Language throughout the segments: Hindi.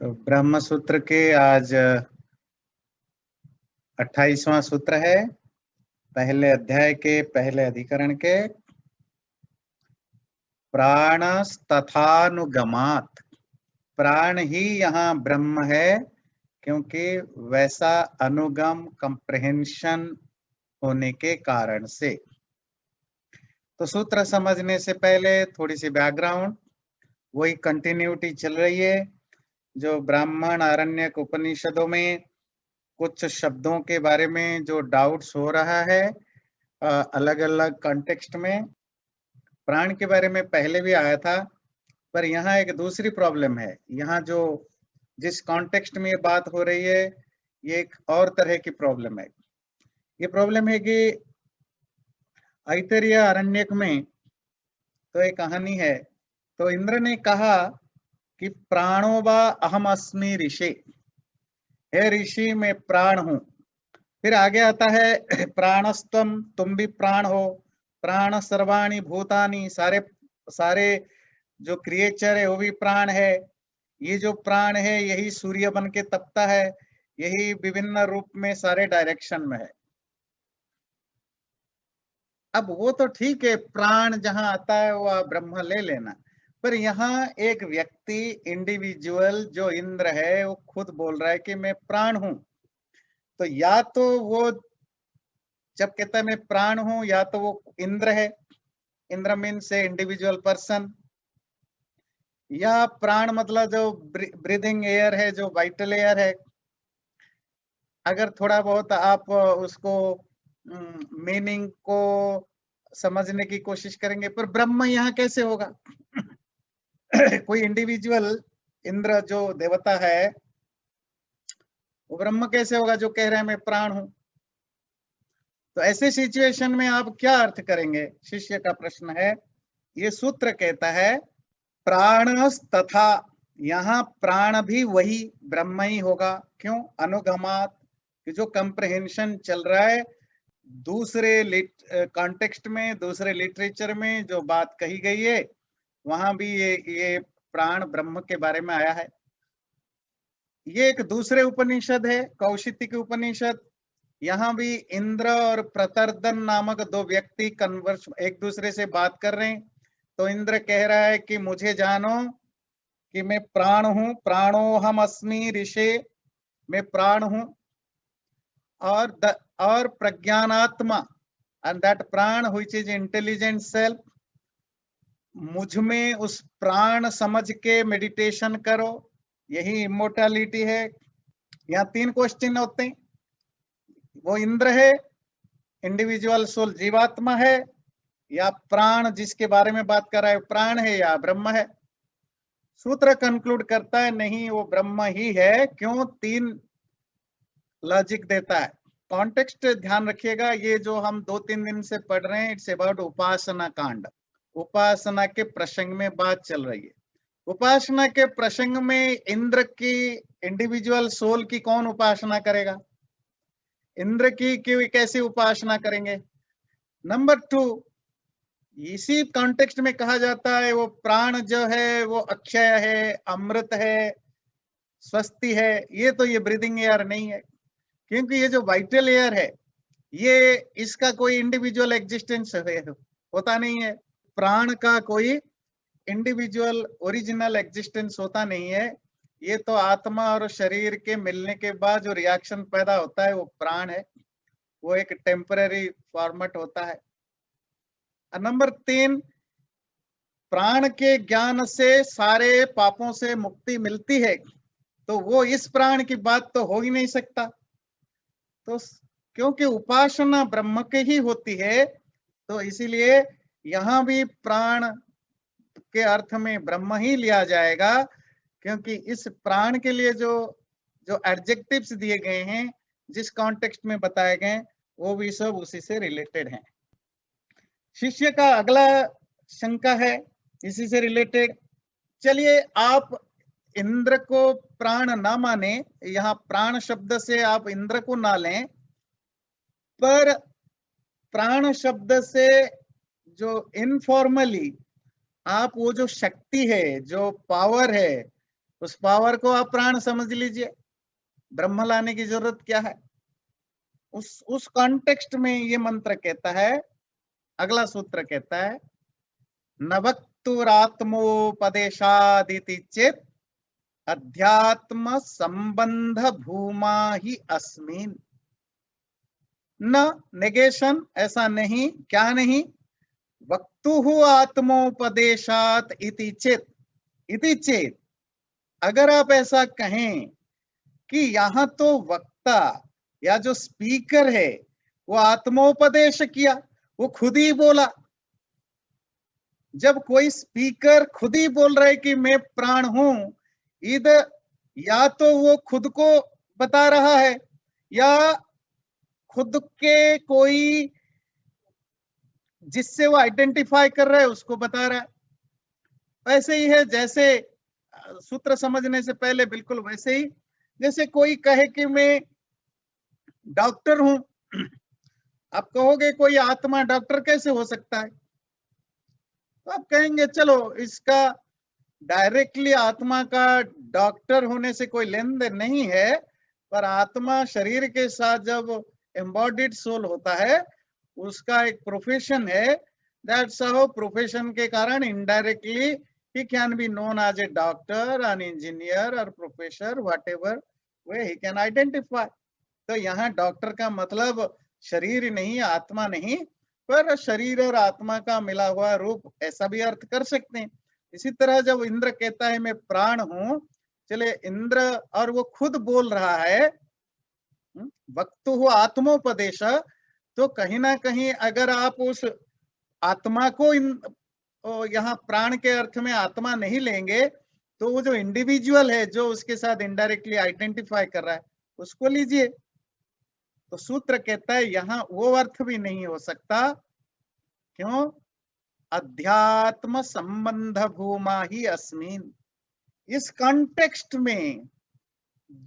तो ब्रह्म सूत्र के आज 28वां सूत्र है, पहले अध्याय के पहले अधिकरण के। प्राणस्तथानुगमात्, प्राण ही यहाँ ब्रह्म है, क्योंकि वैसा अनुगम कंप्रहेंशन होने के कारण से। तो सूत्र समझने से पहले थोड़ी सी बैकग्राउंड, वही कंटिन्यूटी चल रही है जो ब्राह्मण आरण्यक उपनिषदों में कुछ शब्दों के बारे में जो डाउट्स हो रहा है अलग अलग कॉन्टेक्स्ट में। प्राण के बारे में पहले भी आया था, पर यहाँ एक दूसरी प्रॉब्लम है। यहाँ जो जिस कॉन्टेक्स्ट में ये बात हो रही है, ये एक और तरह की प्रॉब्लम है। ये प्रॉब्लम है कि ऐतरेय आरण्यक में तो एक कहानी है। तो इंद्र ने कहा कि प्राणो वा अहम अस्मि ऋषि, हे ऋषि मैं प्राण हूं। फिर आगे आता है प्राणस्तम, तुम भी प्राण हो। प्राण सर्वाणि भूतानि, सारे सारे जो क्रिएचर है वो भी प्राण है। ये जो प्राण है यही सूर्य बन के तपता है, यही विभिन्न रूप में सारे डायरेक्शन में है। अब वो तो ठीक है, प्राण जहां आता है वो ब्रह्म ले लेना, पर यहाँ एक व्यक्ति इंडिविजुअल जो इंद्र है वो खुद बोल रहा है कि मैं प्राण हूं। तो या तो वो जब कहता है मैं प्राण हूं, या तो वो इंद्र है, इंद्र मीन से इंडिविजुअल पर्सन, या प्राण मतलब जो ब्रीदिंग एयर है, जो वाइटल एयर है। अगर थोड़ा बहुत आप उसको मीनिंग को समझने की कोशिश करेंगे, पर ब्रह्म यहाँ कैसे होगा? कोई इंडिविजुअल इंद्र जो देवता है वो ब्रह्म कैसे होगा जो कह रहे हैं मैं प्राण हूं? तो ऐसे सिचुएशन में आप क्या अर्थ करेंगे? शिष्य का प्रश्न है। ये सूत्र कहता है प्राण तथा, यहाँ प्राण भी वही ब्रह्म ही होगा। क्यों? अनुगमात, कि जो कंप्रहेंशन चल रहा है दूसरे कॉन्टेक्स्ट में, दूसरे लिटरेचर में जो बात कही गई है, वहां भी ये प्राण ब्रह्म के बारे में आया है। ये एक दूसरे उपनिषद है, कौशितिक उपनिषद। यहाँ भी इंद्र और प्रतर्दन नामक दो व्यक्ति कन्वर्स एक दूसरे से बात कर रहे हैं। तो इंद्र कह रहा है कि मुझे जानो कि मैं प्राण हूं, प्राणोहम अस्मि ऋषि, मैं प्राण हूं। और प्रज्ञानात्मा, एंड दैट प्राण व्हिच इज इंटेलिजेंट सेल्फ, मुझ में उस प्राण समझ के मेडिटेशन करो, यही इमोर्टैलिटी है। यहाँ तीन क्वेश्चन होते हैं। वो इंद्र है, इंडिविजुअल सोल जीवात्मा है, या प्राण जिसके बारे में बात कर रहा है प्राण है या ब्रह्म है? सूत्र कंक्लूड करता है नहीं, वो ब्रह्म ही है। क्यों? तीन लॉजिक देता है। कॉन्टेक्स्ट ध्यान रखिएगा, ये जो हम 2-3 दिन से पढ़ रहे हैं, इट्स अबाउट उपासना कांड। उपासना के प्रसंग में बात चल रही है। उपासना के प्रसंग में इंद्र की इंडिविजुअल सोल की कौन उपासना करेगा? इंद्र की कैसी उपासना करेंगे? नंबर 2, इसी कॉन्टेक्स्ट में कहा जाता है वो प्राण जो है वो अक्षय है, अमृत है, स्वस्ति है। ये तो ये ब्रीदिंग एयर नहीं है, क्योंकि ये जो वाइटल एयर है ये इसका कोई इंडिविजुअल एग्जिस्टेंस होता नहीं है। प्राण का कोई इंडिविजुअल ओरिजिनल एग्जिस्टेंस होता नहीं है। ये तो आत्मा और शरीर के मिलने के बाद जो रिएक्शन पैदा होता है वो प्राण है, वो एक टेम्पररी फॉर्मेट होता है। नंबर 3, प्राण के ज्ञान से सारे पापों से मुक्ति मिलती है, तो वो इस प्राण की बात तो हो ही नहीं सकता। तो क्योंकि उपासना ब्रह्म के ही होती है, तो इसीलिए यहाँ भी प्राण के अर्थ में ब्रह्म ही लिया जाएगा, क्योंकि इस प्राण के लिए जो जो एडजेक्टिव्स दिए गए हैं, जिस कॉन्टेक्स्ट में बताए गए, वो भी सब उसी से रिलेटेड हैं। शिष्य का अगला शंका है इसी से रिलेटेड। चलिए, आप इंद्र को प्राण ना माने, यहाँ प्राण शब्द से आप इंद्र को ना लें, पर प्राण शब्द से जो इनफॉर्मली आप वो जो शक्ति है, जो पावर है, उस पावर को आप प्राण समझ लीजिए, ब्रह्म लाने की जरूरत क्या है। उस कॉन्टेक्स्ट में ये मंत्र कहता है, अगला सूत्र कहता है न वक्तुरात्मोपदेशादिति चेत अध्यात्म संबंध भूमा ही अस्मिन। न नेगेशन, ऐसा नहीं, क्या नहीं, वक्तु आत्मोपदेशात इति चेत, अगर आप ऐसा कहें कि यहाँ तो वक्ता या जो स्पीकर है वो आत्मोपदेश किया, वो खुद ही बोला। जब कोई स्पीकर खुद ही बोल रहा है कि मैं प्राण हूं, इधर या तो वो खुद को बता रहा है या खुद के कोई जिससे वो आइडेंटिफाई कर रहा है उसको बता रहा है। ऐसे ही है, जैसे सूत्र समझने से पहले बिल्कुल वैसे ही, जैसे कोई कहे कि मैं डॉक्टर हूं, आप कहोगे कोई आत्मा डॉक्टर कैसे हो सकता है, तो आप कहेंगे चलो इसका डायरेक्टली आत्मा का डॉक्टर होने से कोई लेन देन नहीं है, पर आत्मा शरीर के साथ जब एम्बॉडीड सोल होता है उसका एक प्रोफेशन है। दैट्स हाउ प्रोफेशन के कारण indirectly he can be known as a doctor, an engineer or professor, whatever way he can identify। तो यहाँ डॉक्टर का मतलब शरीर नहीं, आत्मा नहीं, पर शरीर और आत्मा का मिला हुआ रूप, ऐसा भी अर्थ कर सकते हैं। इसी तरह जब इंद्र कहता है मैं प्राण हूं, चले इंद्र, और वो खुद बोल रहा है वक्तु आत्मोपदेश, तो कहीं ना कहीं अगर आप उस आत्मा को यहाँ प्राण के अर्थ में आत्मा नहीं लेंगे, तो वो जो इंडिविजुअल है जो उसके साथ इनडायरेक्टली आइडेंटिफाई कर रहा है उसको लीजिए। तो सूत्र कहता है यहाँ वो अर्थ भी नहीं हो सकता, क्यों, अध्यात्म संबंध भूमा ही अस्मिन। इस कॉन्टेक्स्ट में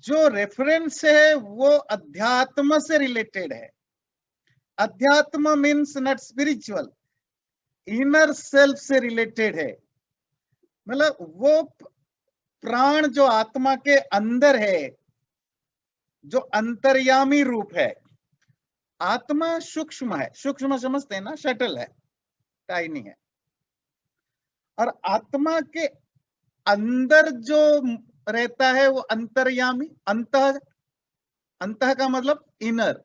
जो रेफरेंस है वो अध्यात्म से रिलेटेड है। अध्यात्म means not spiritual, inner self से रिलेटेड है। मतलब वो प्राण जो आत्मा के अंदर है, जो अंतर्यामी रूप है। आत्मा सूक्ष्म है, सूक्ष्म समझते हैं ना, शटल है, टाइनी है, और आत्मा के अंदर जो रहता है वो अंतर्यामी। अंतः, अंतः का मतलब इनर,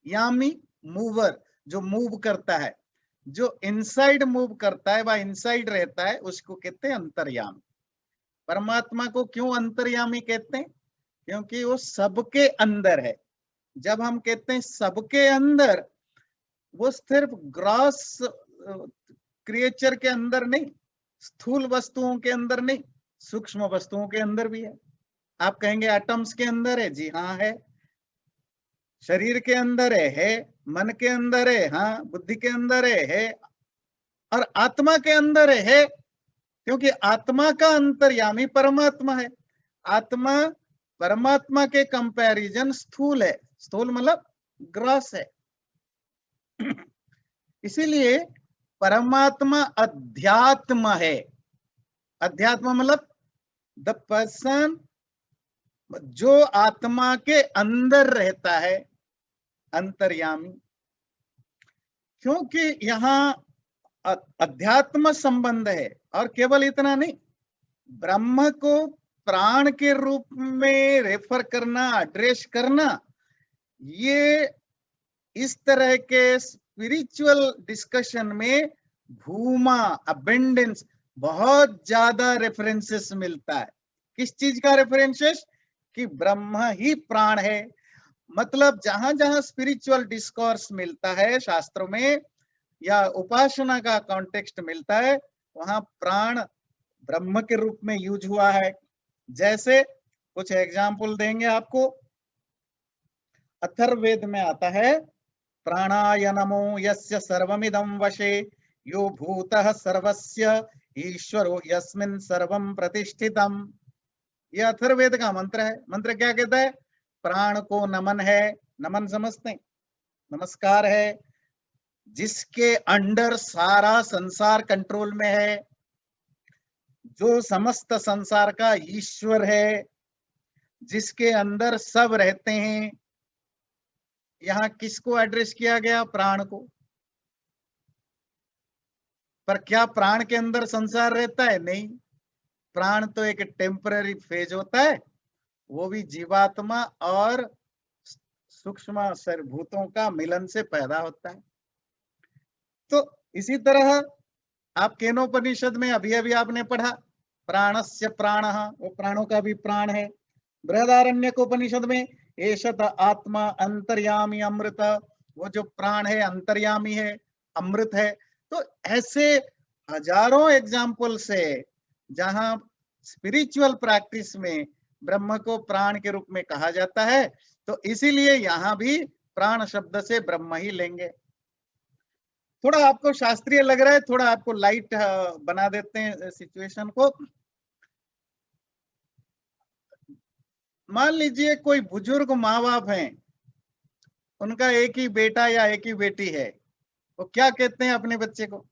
यामी मूवर, जो मूव करता है, जो इनसाइड मूव करता है वह इनसाइड रहता है, उसको कहते हैं अंतर्यामी। परमात्मा को क्यों अंतर्यामी कहते हैं, क्योंकि वो सबके अंदर है। जब हम कहते हैं सबके अंदर, वो सिर्फ ग्रॉस क्रिएचर के अंदर नहीं, स्थूल वस्तुओं के अंदर नहीं, सूक्ष्म वस्तुओं के अंदर भी है। आप कहेंगे एटम्स के अंदर है, जी हाँ है। शरीर के अंदर है, मन के अंदर है, हाँ, बुद्धि के अंदर है, और आत्मा के अंदर है, क्योंकि आत्मा का अंतर्यामी परमात्मा है। आत्मा परमात्मा के कंपैरिजन स्थूल है, स्थूल मतलब ग्रॉस है। इसीलिए परमात्मा अध्यात्म है। अध्यात्म मतलब द पर्सन जो आत्मा के अंदर रहता है, अंतर्यामी। क्योंकि यहाँ अध्यात्म संबंध है, और केवल इतना नहीं, ब्रह्म को प्राण के रूप में रेफर करना, एड्रेस करना, ये इस तरह के स्पिरिचुअल डिस्कशन में भूमा, अबेंडेंस, बहुत ज्यादा रेफरेंसेस मिलता है। किस चीज का रेफरेंसेस, कि ब्रह्म ही प्राण है। मतलब जहां जहां स्पिरिचुअल डिस्कोर्स मिलता है शास्त्रों में, या उपासना का कॉन्टेक्स्ट मिलता है, वहां प्राण ब्रह्म के रूप में यूज हुआ है। जैसे कुछ एग्जाम्पल देंगे आपको। अथर्ववेद में आता है प्राणाय नमो यस्य सर्वमिदं वशे यो भूतः सर्वस्य ईश्वरो यस्मिन् सर्वं प्रतिष्ठितम्। ये अथर्ववेद का मंत्र है। मंत्र क्या कहता है, प्राण को नमन है, नमन समझते हैं, नमस्कार है, जिसके अंडर सारा संसार कंट्रोल में है, जो समस्त संसार का ईश्वर है, जिसके अंदर सब रहते हैं। यहाँ किसको एड्रेस किया गया? प्राण को। पर क्या प्राण के अंदर संसार रहता है? नहीं। प्राण तो एक टेम्पररी फेज होता है, वो भी जीवात्मा और सूक्ष्म सर्वभूतों का मिलन से पैदा होता है। तो इसी तरह आप केनोपनिषद में अभी अभी आपने पढ़ा, प्राणस्य प्राणः, वो प्राणों का भी प्राण है। बृहदारण्यक उपनिषद में एषत आत्मा अंतर्यामी अमृत, वो जो प्राण है अंतर्यामी है, अमृत है। तो ऐसे हजारों एग्जाम्पल्स है जहां स्पिरिचुअल प्रैक्टिस में ब्रह्म को प्राण के रूप में कहा जाता है। तो इसीलिए यहां भी प्राण शब्द से ब्रह्म ही लेंगे। थोड़ा आपको शास्त्रीय लग रहा है, थोड़ा आपको लाइट बना देते हैं सिचुएशन को। मान लीजिए कोई बुजुर्ग माँ बाप हैं, उनका एक ही बेटा या एक ही बेटी है, वो क्या कहते हैं अपने बच्चे को?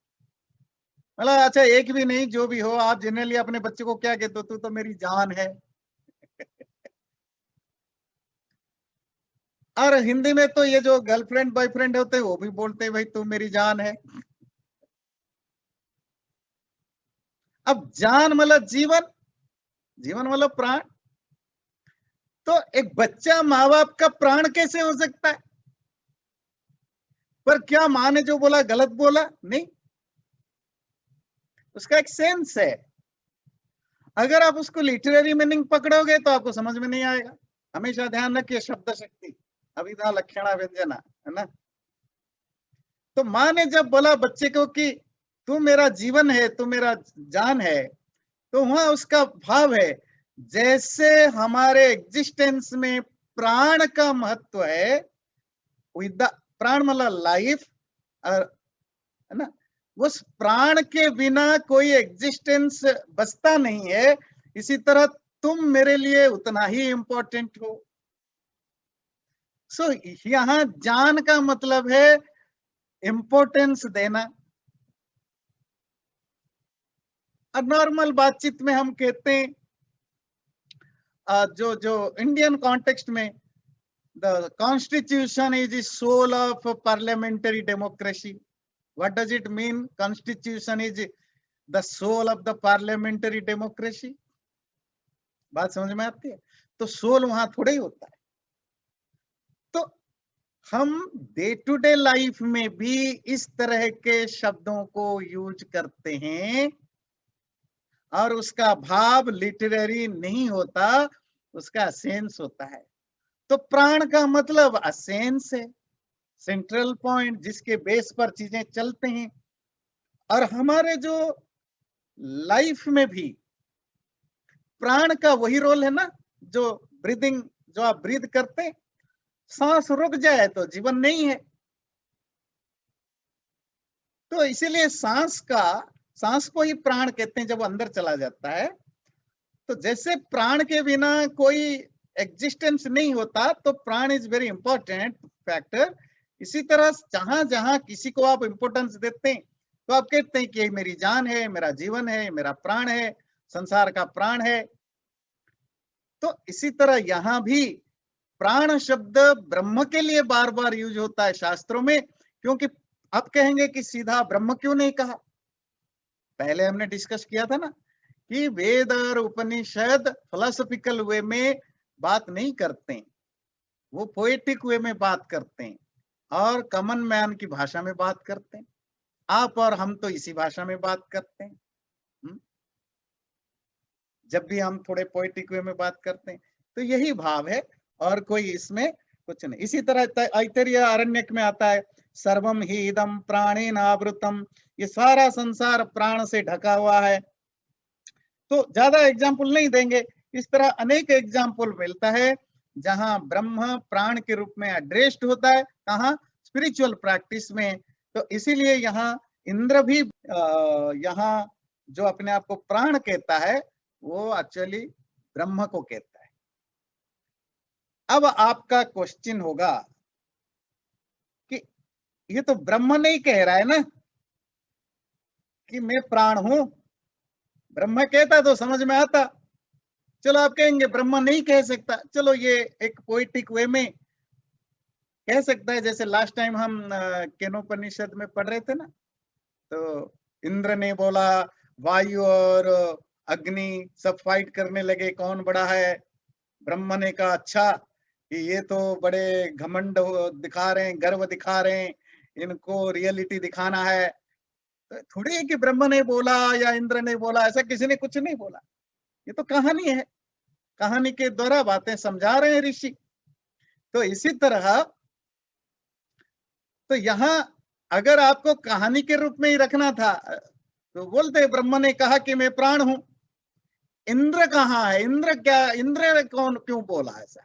मतलब अच्छा, एक भी नहीं, जो भी हो, आप जनरली अपने बच्चे को क्या कहते हो? तू तो मेरी जान है। और हिंदी में तो ये जो गर्लफ्रेंड बॉयफ्रेंड होते हैं वो भी बोलते हैं भाई तू मेरी जान है। अब जान मतलब जीवन, जीवन मतलब प्राण। तो एक बच्चा माँ बाप का प्राण कैसे हो सकता है? पर क्या माँ ने जो बोला गलत बोला? नहीं, उसका एक सेंस है। अगर आप उसको लिटरेरी मीनिंग पकड़ोगे तो आपको समझ में नहीं आएगा। हमेशा ध्यान रखिए, शब्द शक्ति अभिधा लक्षणा व्यंजना, है ना। तो माँ ने जब बोला बच्चे को कि तू मेरा जीवन है, तू मेरा जान है, तो वहां उसका भाव है जैसे हमारे एग्जिस्टेंस में प्राण का महत्व है। विद प्राण मतलब लाइफ, है ना। उस प्राण के बिना कोई एग्जिस्टेंस बसता नहीं है। इसी तरह तुम मेरे लिए उतना ही इंपॉर्टेंट हो। सो यहाँ जान का मतलब है इंपॉर्टेंस देना। और नॉर्मल बातचीत में हम कहते हैं, जो जो इंडियन कॉन्टेक्स्ट में, the constitution is the soul of parliamentary democracy. What does it mean? Constitution is the soul of the parliamentary democracy. बात समझ में आती है? तो सोल वहां थोड़ा ही होता है। तो हम डे टू डे लाइफ में भी इस तरह के शब्दों को यूज करते हैं और उसका भाव लिटरेरी नहीं होता, उसका सेंस होता है। तो प्राण का मतलब असेंस है, सेंट्रल पॉइंट जिसके बेस पर चीजें चलते हैं। और हमारे जो लाइफ में भी प्राण का वही रोल है ना, जो ब्रीदिंग, जो आप ब्रीद करते हैं, सांस रुक जाए तो जीवन नहीं है। तो इसीलिए सांस को ही प्राण कहते हैं जब अंदर चला जाता है। तो जैसे प्राण के बिना कोई एग्जिस्टेंस नहीं होता, तो प्राण इज वेरी इंपॉर्टेंट फैक्टर। इसी तरह जहां जहां किसी को आप इंपॉर्टेंस देते हैं तो आप कहते हैं कि ये मेरी जान है, मेरा जीवन है, मेरा प्राण है, संसार का प्राण है। तो इसी तरह यहां भी प्राण शब्द ब्रह्म के लिए बार बार यूज होता है शास्त्रों में। क्योंकि आप कहेंगे कि सीधा ब्रह्म क्यों नहीं कहा? पहले हमने डिस्कस किया था ना कि वेद और उपनिषद फिलोसॉफिकल वे में बात नहीं करते, वो पोएटिक वे में बात करते हैं और कॉमन मैन की भाषा में बात करते हैं। आप और हम तो इसी भाषा में बात करते हैं। जब भी हम थोड़े पोएटिक वे में बात करते हैं तो यही भाव है, और कोई इसमें कुछ नहीं। इसी तरह ऐतरेय आरण्यक में आता है, सर्वम ही इदम प्राणेन आवृतम, ये सारा संसार प्राण से ढका हुआ है। तो ज्यादा एग्जाम्पल नहीं देंगे, इस तरह अनेक एग्जाम्पल मिलता है जहां ब्रह्म प्राण के रूप में एड्रेस्ड होता है। कहाँ? स्पिरिचुअल प्रैक्टिस में। तो इसीलिए यहाँ इंद्र भी यहाँ जो अपने आप को प्राण कहता है वो एक्चुअली ब्रह्म को कहता है। अब आपका क्वेश्चन होगा कि ये तो ब्रह्म नहीं कह रहा है ना कि मैं प्राण हूं, ब्रह्म कहता तो समझ में आता। चलो आप कहेंगे ब्रह्म नहीं कह सकता, चलो ये एक पोइटिक वे में कह सकता है। जैसे लास्ट टाइम हम केनोपनिषद में पढ़ रहे थे ना, तो इंद्र ने बोला वायु और अग्नि सब फाइट करने लगे, कौन बड़ा है। ब्रह्म ने कहा अच्छा कि ये तो बड़े घमंड दिखा रहे हैं, गर्व दिखा रहे हैं, इनको रियलिटी दिखाना है। तो थोड़ी है कि ब्रह्म ने बोला या इंद्र ने बोला, ऐसा किसी ने कुछ नहीं बोला। ये तो कहानी है, कहानी के द्वारा बातें समझा रहे हैं ऋषि। तो इसी तरह तो यहाँ अगर आपको कहानी के रूप में ही रखना था तो बोलते ब्रह्म ने कहा कि मैं प्राण हूं। इंद्र कहाँ है? इंद्र क्या, इंद्र कौन क्यों बोला ऐसा?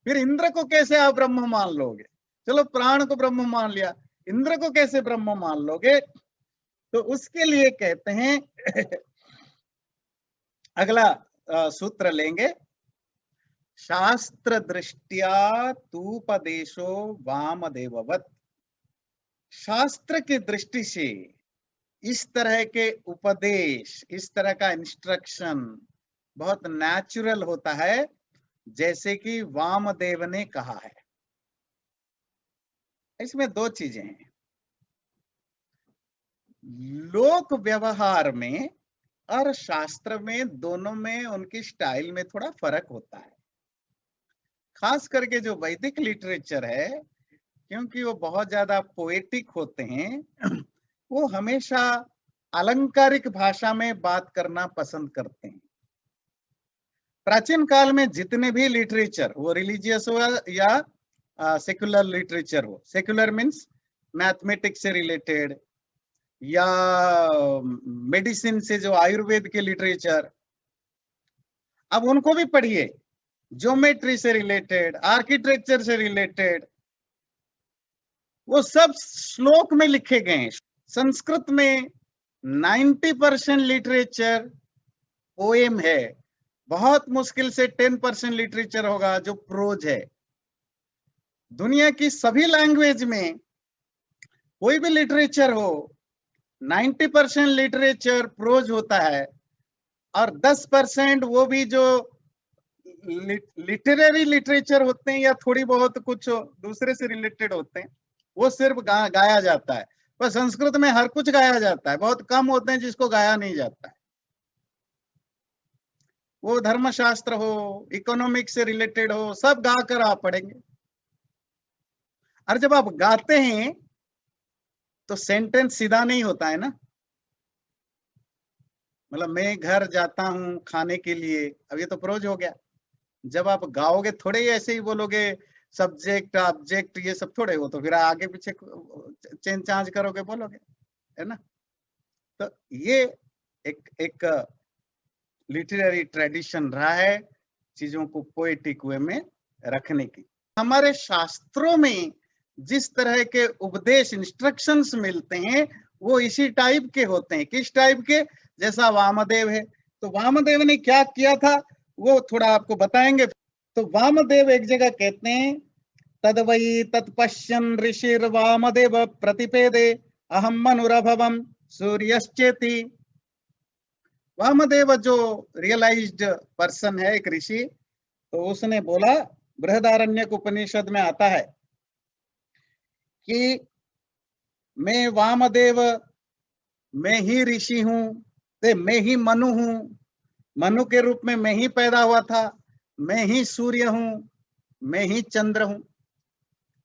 फिर इंद्र को कैसे आप ब्रह्म मान लोगे? चलो प्राण को ब्रह्म मान लिया, इंद्र को कैसे ब्रह्म मान लोगे? तो उसके लिए कहते हैं अगला सूत्र लेंगे, शास्त्र दृष्टिया तूपदेशो वामदेववत्। शास्त्र की दृष्टि से इस तरह के उपदेश, इस तरह का इंस्ट्रक्शन बहुत नेचुरल होता है, जैसे कि वामदेव ने कहा है। इसमें दो चीजें हैं, लोक व्यवहार में और शास्त्र में, दोनों में उनकी स्टाइल में थोड़ा फर्क होता है। खास करके जो वैदिक लिटरेचर है, क्योंकि वो बहुत ज्यादा पोएटिक होते हैं, वो हमेशा अलंकारिक भाषा में बात करना पसंद करते हैं। प्राचीन काल में जितने भी लिटरेचर, वो रिलीजियस हो या सेक्युलर लिटरेचर हो, सेक्युलर मीन्स मैथमेटिक्स से रिलेटेड या मेडिसिन से जो आयुर्वेद के लिटरेचर, अब उनको भी पढ़िए, ज्योमेट्री से रिलेटेड, आर्किटेक्चर से रिलेटेड, वो सब श्लोक में लिखे गए हैं। संस्कृत में 90% लिटरेचर पोएम है, बहुत मुश्किल से 10% लिटरेचर होगा जो प्रोज है। दुनिया की सभी लैंग्वेज में कोई भी लिटरेचर हो, 90% लिटरेचर प्रोज होता है, और 10% वो भी जो लिटरेरी लिटरेचर होते हैं या थोड़ी बहुत कुछ दूसरे से रिलेटेड होते हैं, वो सिर्फ गाया जाता है। पर संस्कृत में हर कुछ गाया जाता है, बहुत कम होते हैं जिसको गाया नहीं जाता है। वो धर्मशास्त्र हो, इकोनॉमिक्स से रिलेटेड हो, सब गा कर आप पढ़ेंगे। और जब आप गाते हैं तो सेंटेंस सीधा नहीं होता है ना। मतलब मैं घर जाता हूं खाने के लिए, अब ये तो प्रोज हो गया। जब आप गाओगे थोड़े ही ऐसे ही बोलोगे, सब्जेक्ट ऑब्जेक्ट ये सब थोड़े हो, तो फिर आगे पीछे चेंज चांज करोगे बोलोगे, है ना। तो ये एक एक लिटरेरी ट्रेडिशन रहा है चीजों को पोएटिक वे में रखने की। हमारे शास्त्रों में जिस तरह के उपदेश इंस्ट्रक्शंस मिलते हैं वो इसी टाइप के होते हैं। किस टाइप के? जैसा वामदेव है, तो वामदेव ने क्या किया था वो थोड़ा आपको बताएंगे। तो वामदेव एक जगह कहते हैं, तद्वै तत्पश्यन् ऋषिर वामदेव प्रतिपेदे अहम मनुरभवम सूर्यश्चेति। वामदेव जो रियलाइज्ड पर्सन है, एक ऋषि, तो उसने बोला, बृहदारण्यक उपनिषद में आता है कि मैं वामदेव, मैं ही ऋषि हूं, मैं ही मनु हूं, मनु के रूप में मैं ही पैदा हुआ था, मैं ही सूर्य हूं, मैं ही चंद्र हूं।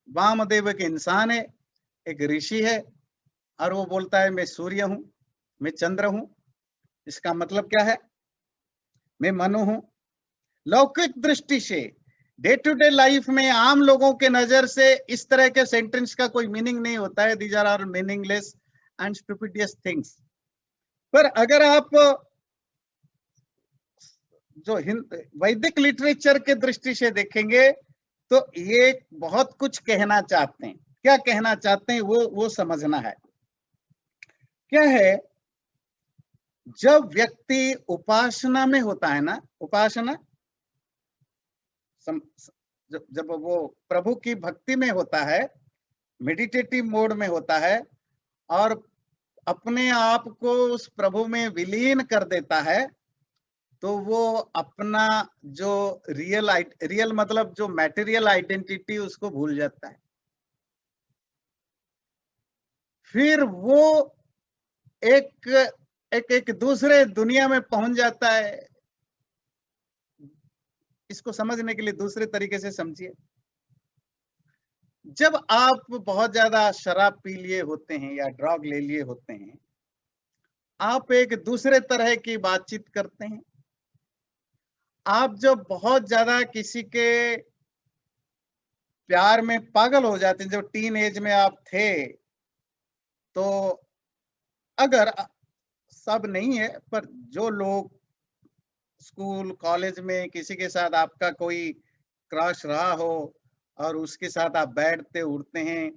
वामदेव एक इंसान है, एक ऋषि है, और वो बोलता है मैं सूर्य हूं, मैं चंद्र हूं। इसका मतलब क्या है? मैं मनु हूं। लौकिक दृष्टि से डे टू डे लाइफ में आम लोगों के नजर से इस तरह के सेंटेंस का कोई मीनिंग नहीं होता है, these are meaningless and stupidious things. पर अगर आप जो वैदिक लिटरेचर के दृष्टि से देखेंगे तो ये बहुत कुछ कहना चाहते हैं। क्या कहना चाहते हैं वो समझना है। क्या है? जब व्यक्ति उपासना में होता है ना, उपासना जब वो प्रभु की भक्ति में होता है, मेडिटेटिव मोड में होता है, और अपने आप को उस प्रभु में विलीन कर देता है, तो वो अपना जो रियल मतलब जो मटेरियल आइडेंटिटी उसको भूल जाता है। फिर वो एक एक एक दूसरे दुनिया में पहुंच जाता है। इसको समझने के लिए दूसरे तरीके से समझिए। जब आप बहुत ज्यादा शराब पी लिए होते हैं या ड्रग ले लिए होते हैं, आप एक दूसरे तरह की बातचीत करते हैं। आप जब बहुत ज्यादा किसी के प्यार में पागल हो जाते हैं, जब टीन एज में आप थे, तो अगर सब नहीं है, पर जो लोग स्कूल कॉलेज में किसी के साथ आपका कोई क्रश रहा हो और उसके साथ आप बैठते उठते हैं,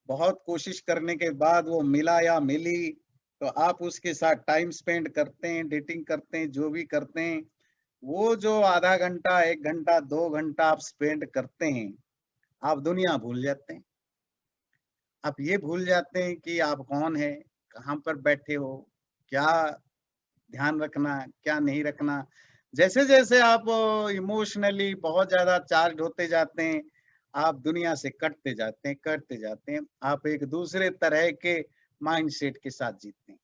बहुत कोशिश करने के बाद वो मिला या मिली, तो आप उसके साथ टाइम स्पेंड करते हैं, डेटिंग करते हैं, जो भी करते हैं, वो जो आधा घंटा 1 घंटा 2 घंटा आप स्पेंड करते हैं, आप दुनिया भूल जाते हैं। आप ये भूल जाते हैं कि आप कौन है, कहाँ पर बैठे हो, क्या ध्यान रखना, क्या नहीं रखना। जैसे-जैसे आप इमोशनली बहुत ज़्यादा चार्ज होते जाते हैं, आप दुनिया से कटते जाते हैं। आप एक दूसरे तरह के माइंडसेट के साथ जीते हैं।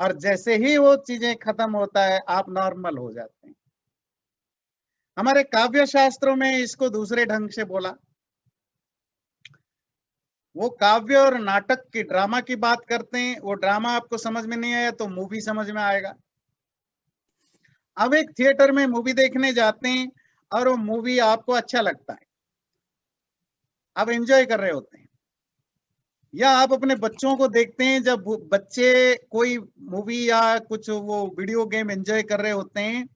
और जैसे ही वो चीज़ें खत्म होता है, आप नॉर्मल हो जाते हैं। हमारे काव्य शास्त्रों में इसको दूसरे ढंग से बोला। वो काव्य और नाटक की ड्रामा की बात करते हैं। वो ड्रामा आपको समझ में नहीं आया तो मूवी समझ में आएगा। अब एक थिएटर में मूवी देखने जाते हैं और वो मूवी आपको अच्छा लगता है, आप एंजॉय कर रहे होते हैं, या आप अपने बच्चों को देखते हैं जब बच्चे कोई मूवी या कुछ वो वीडियो गेम एंजॉय कर रहे होते हैं,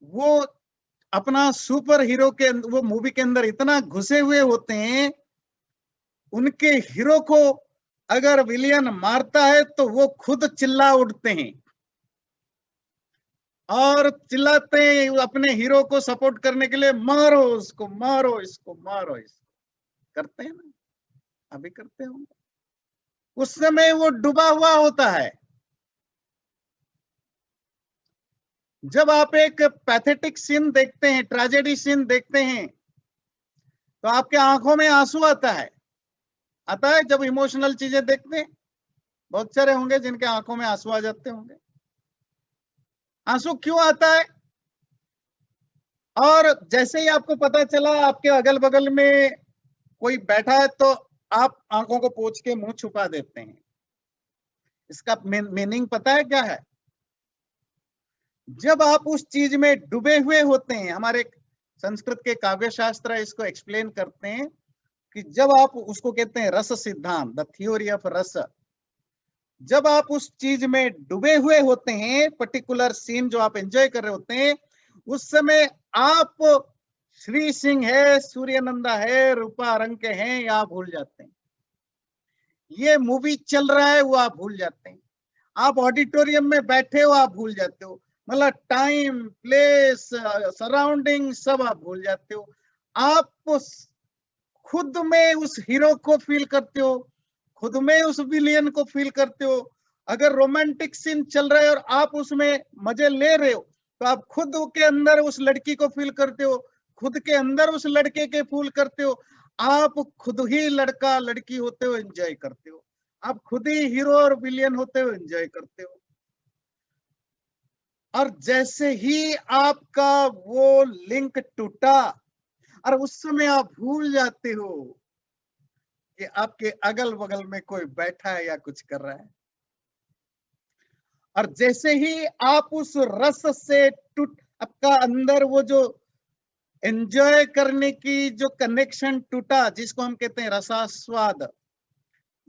वो अपना सुपर हीरो के वो मूवी के अंदर इतना घुसे हुए होते हैं, उनके हीरो को अगर विलियन मारता है तो वो खुद चिल्ला उठते हैं और चिल्लाते हैं अपने हीरो को सपोर्ट करने के लिए, मारो उसको, मारो इसको, मारो इसको। करते हैं ना, अभी करते होंगे। उस समय वो डूबा हुआ होता है। जब आप एक पैथेटिक सीन देखते हैं, ट्रेजेडी सीन देखते हैं, तो आपके आंखों में आंसू आता है जब इमोशनल चीजें देखते हैं। बहुत सारे होंगे जिनके आंखों में आंसू आ जाते होंगे। आंसू क्यों आता है? और जैसे ही आपको पता चला आपके अगल बगल में कोई बैठा है, तो आप आंखों को पोंछ के मुंह छुपा देते हैं। इसका मीनिंग पता है क्या है? जब आप उस चीज में डूबे हुए होते हैं, हमारे संस्कृत के काव्य शास्त्र इसको एक्सप्लेन करते हैं कि जब आप उसको कहते हैं रस सिद्धांत, द थ्योरी ऑफ रस। जब आप उस चीज में डूबे हुए होते हैं, पर्टिकुलर सीन जो आप एंजॉय कर रहे होते हैं, उस समय आप श्री सिंह है, सूर्यनंदा है, रूपा रंग के हैं, या आप भूल जाते हैं। ये मूवी चल रहा है वो आप भूल जाते हैं। आप ऑडिटोरियम में बैठे हो, आप भूल जाते हो। मतलब टाइम, प्लेस, सराउंडिंग सब आप भूल जाते हो। आप खुद में उस हीरो को फील करते हो, खुद में उस विलियन को फील करते हो। अगर रोमांटिक सीन चल रहा है और आप उसमें मजे ले रहे हो, तो आप खुद के अंदर उस लड़की को फील करते हो, खुद के अंदर उस लड़के के फील करते हो। आप खुद ही लड़का लड़की होते हो, एंजॉय करते हो। आप खुद ही हीरो और विलियन होते हो, एंजॉय करते हो। और जैसे ही आपका वो लिंक टूटा और उस समय आप भूल जाते हो कि आपके अगल बगल में कोई बैठा है या कुछ कर रहा है। और जैसे ही आप उस रस से टूट, आपका अंदर वो जो एंजॉय करने की जो कनेक्शन टूटा, जिसको हम कहते हैं रसास्वाद,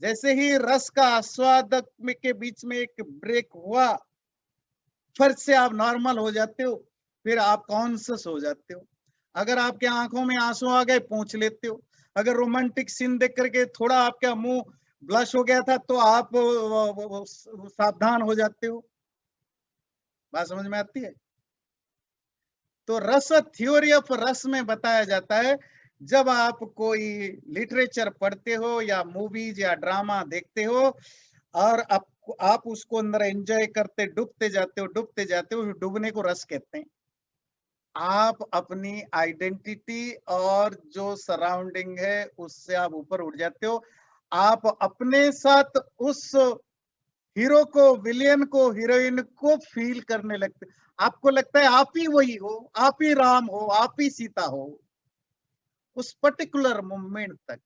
जैसे ही रस का आस्वादक के बीच में एक ब्रेक हुआ, फिर से आप नॉर्मल हो जाते हो, फिर आप कॉन्शियस हो जाते हो। अगर आपके आंखों में आंसू आ गए, पोंछ लेते हो। अगर रोमांटिक सीन देख करके थोड़ा आपका मुंह ब्लश हो गया था, तो आप सावधान हो जाते हो। बात समझ में आती है? तो रस थ्योरी ऑफ रस में बताया जाता है जब आप कोई लिटरेचर पढ़ते हो या मूवीज या ड्रामा देखते हो और आप उसको अंदर एंजॉय करते डूबते जाते हो, डूबने को रस कहते हैं। आप अपनी आइडेंटिटी और जो सराउंडिंग है उससे आप ऊपर उठ जाते हो। आप अपने साथ उस हीरो को, विलेन को, हीरोइन को फील करने लगते। आपको लगता है आप ही वही हो, आप ही राम हो, आप ही सीता हो, उस पर्टिकुलर मोमेंट तक।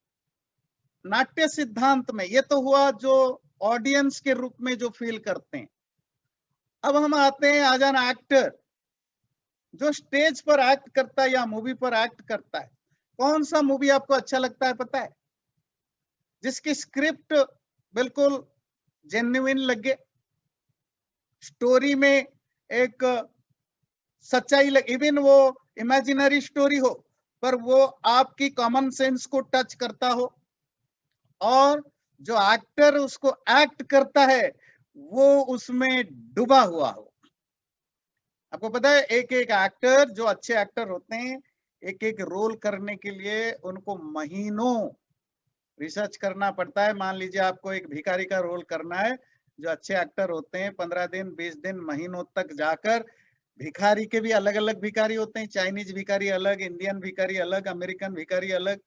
नाट्य सिद्धांत में ये तो हुआ जो ऑडियंस के रूप में जो फील करते हैं। अब हम आते हैं एज एन एक्टर, जो स्टेज पर एक्ट करता है या मूवी पर एक्ट करता है। कौन सा मूवी आपको अच्छा लगता है पता है? जिसकी स्क्रिप्ट बिल्कुल जेन्युइन लगे, स्टोरी में एक सच्चाई लगे, इवन वो इमेजिनरी स्टोरी हो पर वो आपकी कॉमन सेंस को टच करता हो, और जो एक्टर उसको एक्ट करता है वो उसमें डूबा हुआ हो। आपको पता है एक एक एक्टर, जो अच्छे एक्टर होते हैं, एक एक रोल करने के लिए उनको महीनों रिसर्च करना पड़ता है। मान लीजिए आपको एक भिखारी का रोल करना है, जो अच्छे एक्टर होते हैं 15 दिन 20 दिन महीनों तक जाकर, भिखारी के भी अलग अलग भिखारी होते हैं, चाइनीज भिखारी अलग, इंडियन भिखारी अलग, अमेरिकन भिखारी अलग।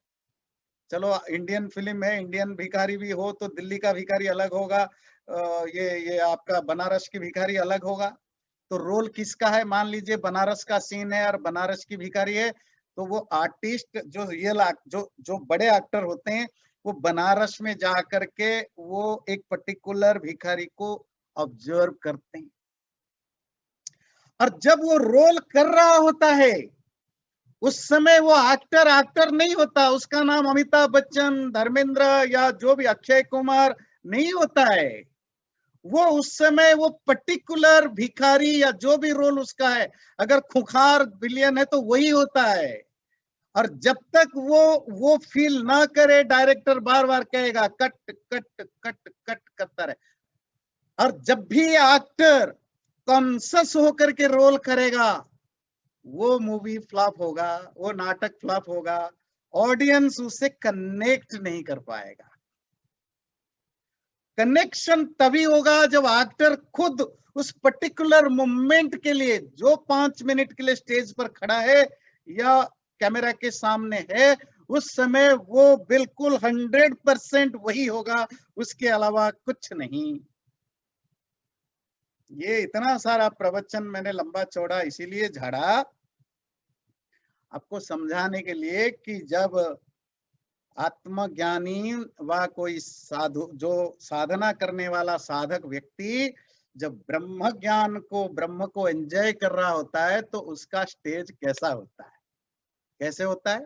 चलो इंडियन फिल्म है, इंडियन भिखारी भी हो तो दिल्ली का भिखारी अलग होगा, ये आपका बनारस की भिखारी अलग होगा। तो रोल किसका है? मान लीजिए बनारस का सीन है और बनारस की भिखारी है, तो वो आर्टिस्ट जो रियल जो बड़े एक्टर होते हैं वो बनारस में जा करके वो एक पर्टिकुलर भिखारी को ऑब्जर्व करते हैं, और जब वो रोल कर रहा होता है उस समय वो एक्टर एक्टर नहीं होता, उसका नाम अमिताभ बच्चन, धर्मेंद्र या जो भी अक्षय कुमार नहीं होता है। वो उस समय वो पर्टिकुलर भिखारी या जो भी रोल उसका है, अगर खुखार विलियन है तो वही होता है। और जब तक वो फील ना करे, डायरेक्टर बार बार कहेगा कट कट कट कट करता रहे। और जब भी एक्टर कॉन्शियस होकर के रोल करेगा वो मूवी फ्लॉप होगा, वो नाटक फ्लॉप होगा, ऑडियंस उससे कनेक्ट नहीं कर पाएगा। कनेक्शन तभी होगा जब एक्टर खुद उस पर्टिकुलर मोमेंट के लिए, जो 5 मिनट के लिए स्टेज पर खड़ा है या कैमरा के सामने है, उस समय वो बिल्कुल 100% वही होगा, उसके अलावा कुछ नहीं। ये इतना सारा प्रवचन मैंने लंबा चौड़ा इसीलिए झाड़ा, आपको समझाने के लिए कि जब आत्मज्ञानी व कोई साधु, जो साधना करने वाला साधक व्यक्ति जब ब्रह्म को एंजॉय कर रहा होता है तो उसका स्टेज कैसा होता है? कैसे होता है?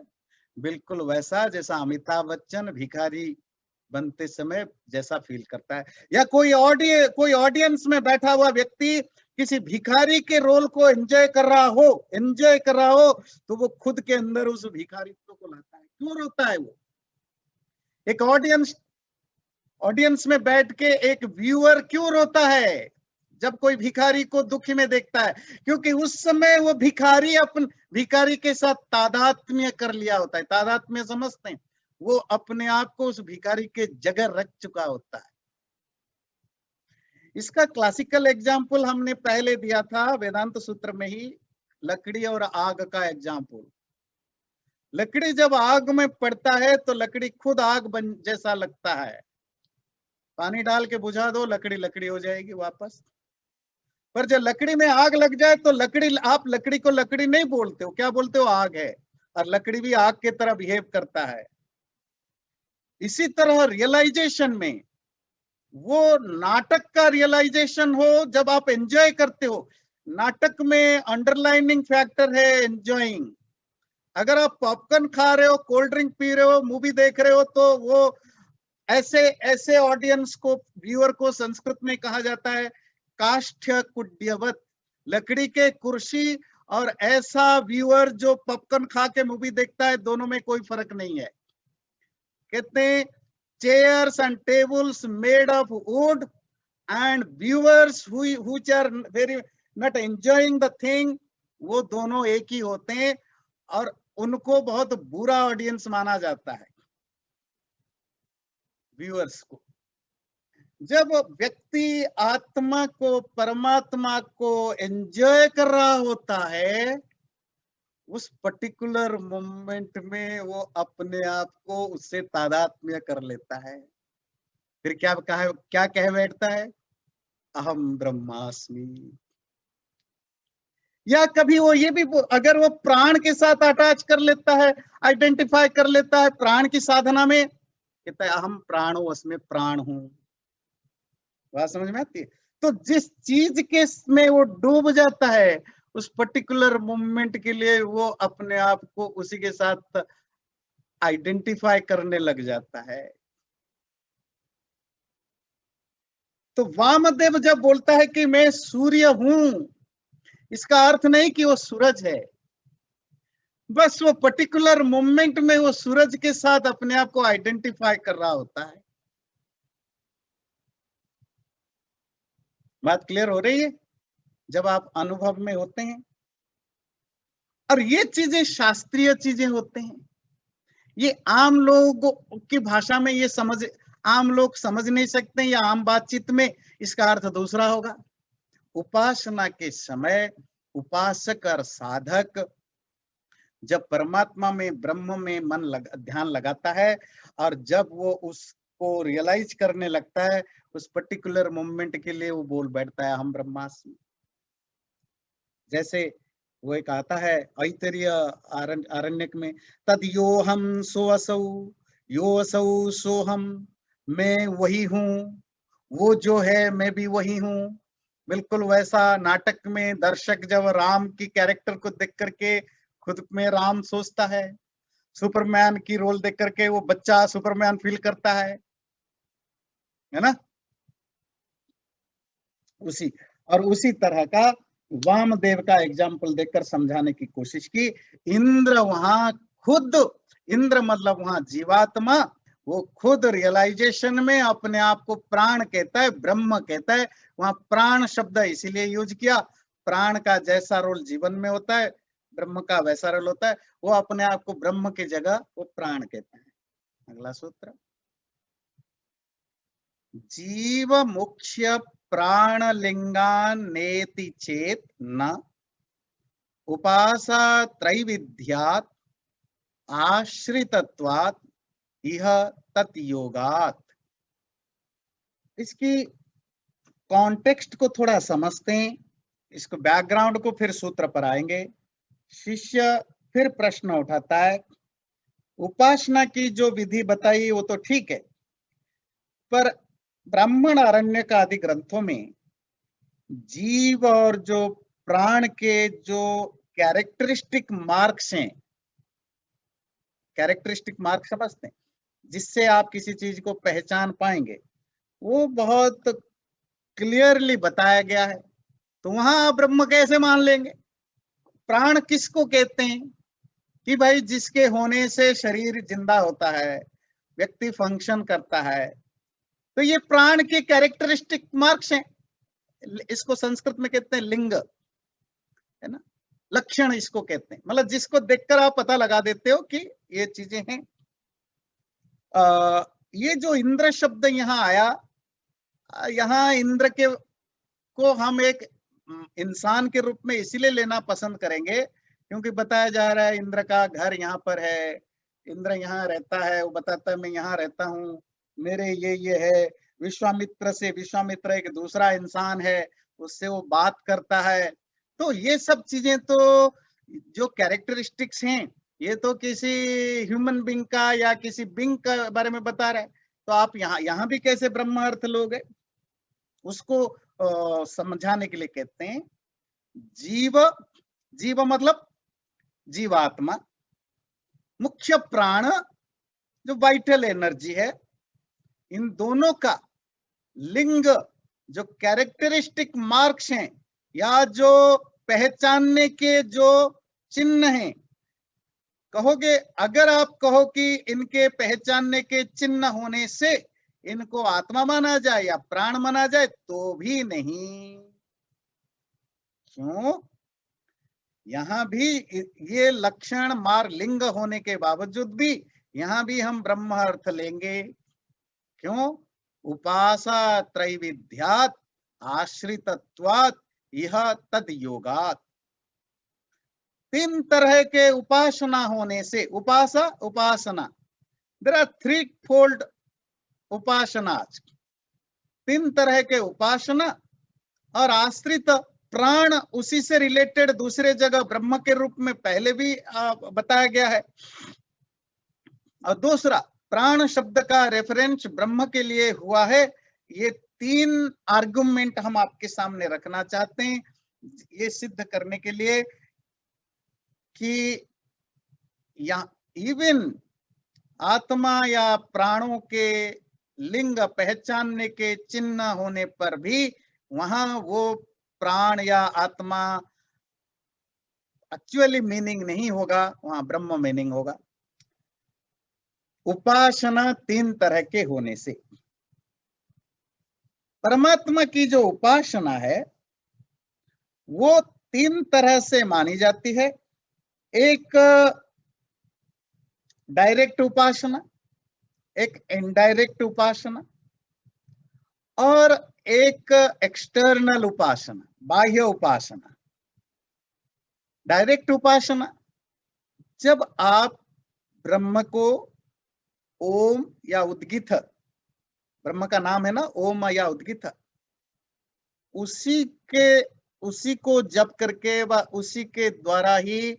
बिल्कुल वैसा जैसा अमिताभ बच्चन भिखारी बनते समय जैसा फील करता है, या कोई ऑडियंस में बैठा हुआ व्यक्ति किसी भिखारी के रोल को एंजॉय कर रहा हो तो वो खुद के अंदर उस भिखारित्व को लाता है। क्यों रोता है वो? एक ऑडियंस में बैठ के एक व्यूअर क्यों रोता है जब कोई भिखारी को दुखी में देखता है? क्योंकि उस समय वो भिखारी के साथ तादात्म्य कर लिया होता है। तादात्म्य समझते हैं? वो अपने आप को उस भिखारी के जगह रख चुका होता है। इसका क्लासिकल एग्जाम्पल हमने पहले दिया था वेदांत सूत्र में ही, लकड़ी और आग का एग्जाम्पल। लकड़ी जब आग में पड़ता है तो लकड़ी खुद आग बन जैसा लगता है, पानी डाल के बुझा दो, लकड़ी लकड़ी हो जाएगी वापस। पर जब लकड़ी में आग लग जाए तो आप लकड़ी को लकड़ी नहीं बोलते हो, क्या बोलते हो? आग है। और लकड़ी भी आग की तरह बिहेव करता है। इसी तरह रियलाइजेशन में, वो नाटक का रियलाइजेशन हो जब आप एंजॉय करते हो। नाटक में अंडरलाइनिंग फैक्टर है एंजॉइंग। अगर आप पॉपकॉर्न खा रहे हो, कोल्ड ड्रिंक पी रहे हो, मूवी देख रहे हो, तो वो ऐसे ऑडियंस को, व्यूअर को संस्कृत में कहा जाता है काष्ठ्य कुड्यवत, लकड़ी के कुर्सी और ऐसा व्यूअर जो पॉपकॉर्न खा के मूवी देखता है, दोनों में कोई फर्क नहीं है। कहते हैं chairs and tables made of wood and viewers which are very not enjoying the thing, वो दोनों एक ही होते हैं। और उनको बहुत बुरा ऑडियंस माना जाता है, व्यूअर्स को। जब व्यक्ति आत्मा को, परमात्मा को एंजॉय कर रहा होता है, उस पर्टिकुलर मोमेंट में वो अपने आप को उससे तादात्म्य कर लेता है। फिर क्या कह बैठता है? अहम ब्रह्मास्मि। या कभी वो ये भी, अगर वो प्राण के साथ अटैच कर लेता है, आइडेंटिफाई कर लेता है प्राण की साधना में, कहता है अहम प्राणो अस्मि, प्राण हूं। बात समझ में आती है? तो जिस चीज के में वो डूब जाता है, उस पर्टिकुलर मोमेंट के लिए वो अपने आप को उसी के साथ आइडेंटिफाई करने लग जाता है। तो वामदेव जब बोलता है कि मैं सूर्य हूं, इसका अर्थ नहीं कि वो सूरज है, बस वो पर्टिकुलर मोमेंट में वो सूरज के साथ अपने आप को आइडेंटिफाई कर रहा होता है। बात क्लियर हो रही है? जब आप अनुभव में होते हैं, और ये चीजें शास्त्रीय चीजें होते हैं, ये आम लोगों की भाषा में ये आम लोग समझ नहीं सकते, या आम बातचीत में इसका अर्थ दूसरा होगा। उपासना के समय उपासक और साधक जब परमात्मा में, ब्रह्म में ध्यान लगाता है, और जब वो उसको रियलाइज करने लगता है, उस पर्टिकुलर मोमेंट के लिए वो बोल बैठता है हम ब्रह्मास्मि। जैसे वो एक आता है ऐतरेय आरण्यक में, तद यो हम सो असौ, यो असौ सो हम, मैं वही हूँ, वो जो है मैं भी वही हूँ। बिल्कुल वैसा नाटक में दर्शक जब राम की कैरेक्टर को देख करके खुद में राम सोचता है, सुपरमैन की रोल देख करके वो बच्चा सुपरमैन फील करता है ना? उसी तरह का वामदेव का एग्जाम्पल देकर समझाने की कोशिश की। इंद्र वहां खुद, इंद्र मतलब वहां जीवात्मा, वो खुद रियलाइजेशन में अपने आप को प्राण कहता है, ब्रह्म कहता है। वहां प्राण शब्द इसीलिए यूज किया, प्राण का जैसा रोल जीवन में होता है, ब्रह्म का वैसा रोल होता है। वो अपने आप को ब्रह्म की जगह वो प्राण कहता है। अगला सूत्र, जीव मुख्य प्राण लिंगान नेति चेत न उपासा त्रैविध्यात आश्रितत्वात इह तत्योगात। इसकी कॉन्टेक्स्ट को थोड़ा समझते हैं, इसको बैकग्राउंड को, फिर सूत्र पर आएंगे। शिष्य फिर प्रश्न उठाता है, उपासना की जो विधि बताई वो तो ठीक है, पर ब्राह्मण आरण्यक आदि ग्रंथों में जीव और जो प्राण के जो कैरेक्टरिस्टिक मार्क्स हैं, कैरेक्टरिस्टिक मार्क समझते हैं, जिससे आप किसी चीज को पहचान पाएंगे, वो बहुत क्लियरली बताया गया है। तो वहां आप ब्रह्म कैसे मान लेंगे? प्राण किसको कहते हैं? कि भाई जिसके होने से शरीर जिंदा होता है, व्यक्ति फंक्शन करता है, तो ये प्राण के कैरेक्टरिस्टिक मार्क्स हैं। इसको संस्कृत में कहते हैं लिंग, है ना, लक्षण इसको कहते हैं। मतलब जिसको देखकर आप पता लगा देते हो कि ये चीजें हैं। ये जो इंद्र शब्द यहाँ आया, यहाँ इंद्र के को हम एक इंसान के रूप में इसीलिए लेना पसंद करेंगे क्योंकि बताया जा रहा है इंद्र का घर यहाँ पर है, इंद्र यहाँ रहता है, वो बताता है मैं यहाँ रहता हूँ, मेरे ये है। विश्वामित्र से, विश्वामित्र एक दूसरा इंसान है, उससे वो बात करता है। तो ये सब चीजें तो जो कैरेक्टरिस्टिक्स हैं, ये तो किसी ह्यूमन बींग का या किसी बींग का बारे में बता रहे हैं। तो आप यहाँ भी कैसे ब्रह्म अर्थ लोगे? उसको समझाने के लिए कहते हैं जीव, जीव मतलब जीवात्मा, मुख्य प्राण जो वाइटल एनर्जी है, इन दोनों का लिंग, जो कैरेक्टरिस्टिक मार्क्स हैं या जो पहचानने के जो चिन्ह हैं, कहोगे, अगर आप कहो कि इनके पहचानने के चिन्ह होने से इनको आत्मा माना जाए या प्राण माना जाए, तो भी नहीं। क्यों? यहाँ भी ये लक्षण मार लिंग होने के बावजूद भी यहाँ भी हम ब्रह्म अर्थ लेंगे। क्यों? उपासा त्रैविध्यात् आश्रितत्वात् यह तद योगात्। 3 तरह के उपासना होने से, उपासना, देयर आर 3 फोल्ड उपासनास। 3 तरह के उपासना और आश्रित प्राण उसी से रिलेटेड दूसरे जगह ब्रह्म के रूप में पहले भी बताया गया है। और दूसरा, प्राण शब्द का रेफरेंस ब्रह्म के लिए हुआ है। ये 3 आर्गुमेंट हम आपके सामने रखना चाहते हैं, ये सिद्ध करने के लिए कि या इवन आत्मा या प्राणों के लिंग पहचानने के चिन्ह होने पर भी वहां वो प्राण या आत्मा एक्चुअली मीनिंग नहीं होगा, वहां ब्रह्म मीनिंग होगा। उपासना 3 तरह के होने से परमात्मा की जो उपासना है वो 3 तरह से मानी जाती है। एक डायरेक्ट उपासना, एक इनडायरेक्ट उपासना और एक एक्सटर्नल उपासना, बाह्य उपासना। डायरेक्ट उपासना, जब आप ब्रह्म को ओम या उद्गित, ब्रह्म का नाम है ना ओम या उद्गित, उसी को जप करके व उसी के द्वारा ही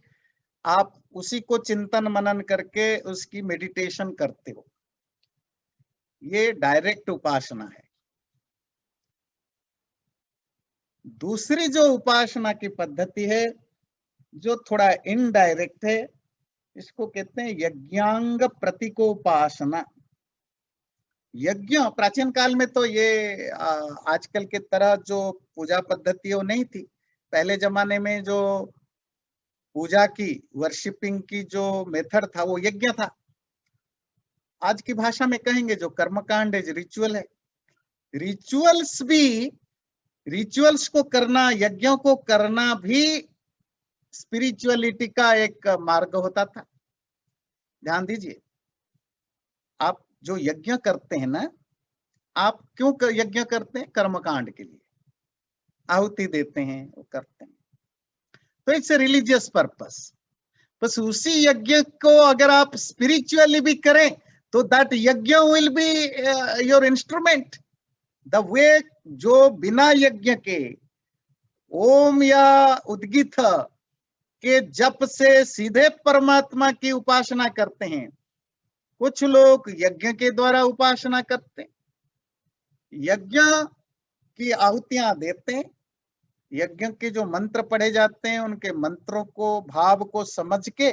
आप उसी को चिंतन मनन करके उसकी मेडिटेशन करते हो, ये डायरेक्ट उपासना है। दूसरी जो उपासना की पद्धति है जो थोड़ा इनडायरेक्ट है, इसको कहते हैं यज्ञांग प्रतीकोपासना। यज्ञ प्राचीन काल में तो ये आजकल के तरह जो पूजा पद्धति वो नहीं थी। पहले जमाने में जो पूजा की, वर्शिपिंग की जो मेथड था वो यज्ञ था। आज की भाषा में कहेंगे जो कर्मकांड है, रिचुअल है। रिचुअल्स को करना, यज्ञों को करना भी स्पिरिचुअलिटी का एक मार्ग होता था। ध्यान दीजिए, आप जो यज्ञ करते हैं ना, आप क्यों यज्ञ करते हैं? कर्मकांड के लिए आहुति देते हैं, वो करते हैं, तो इट्स ए रिलीजियस पर्पस। बस उसी यज्ञ को अगर आप स्पिरिचुअली भी करें तो दैट यज्ञ will be your instrument. The way जो बिना यज्ञ के ओम या उद्गित के जप से सीधे परमात्मा की उपासना करते हैं, कुछ लोग यज्ञ के द्वारा उपासना करते हैं, यज्ञ की आहुतियां देते हैं, यज्ञ के जो मंत्र पढ़े जाते हैं उनके मंत्रों को, भाव को समझ के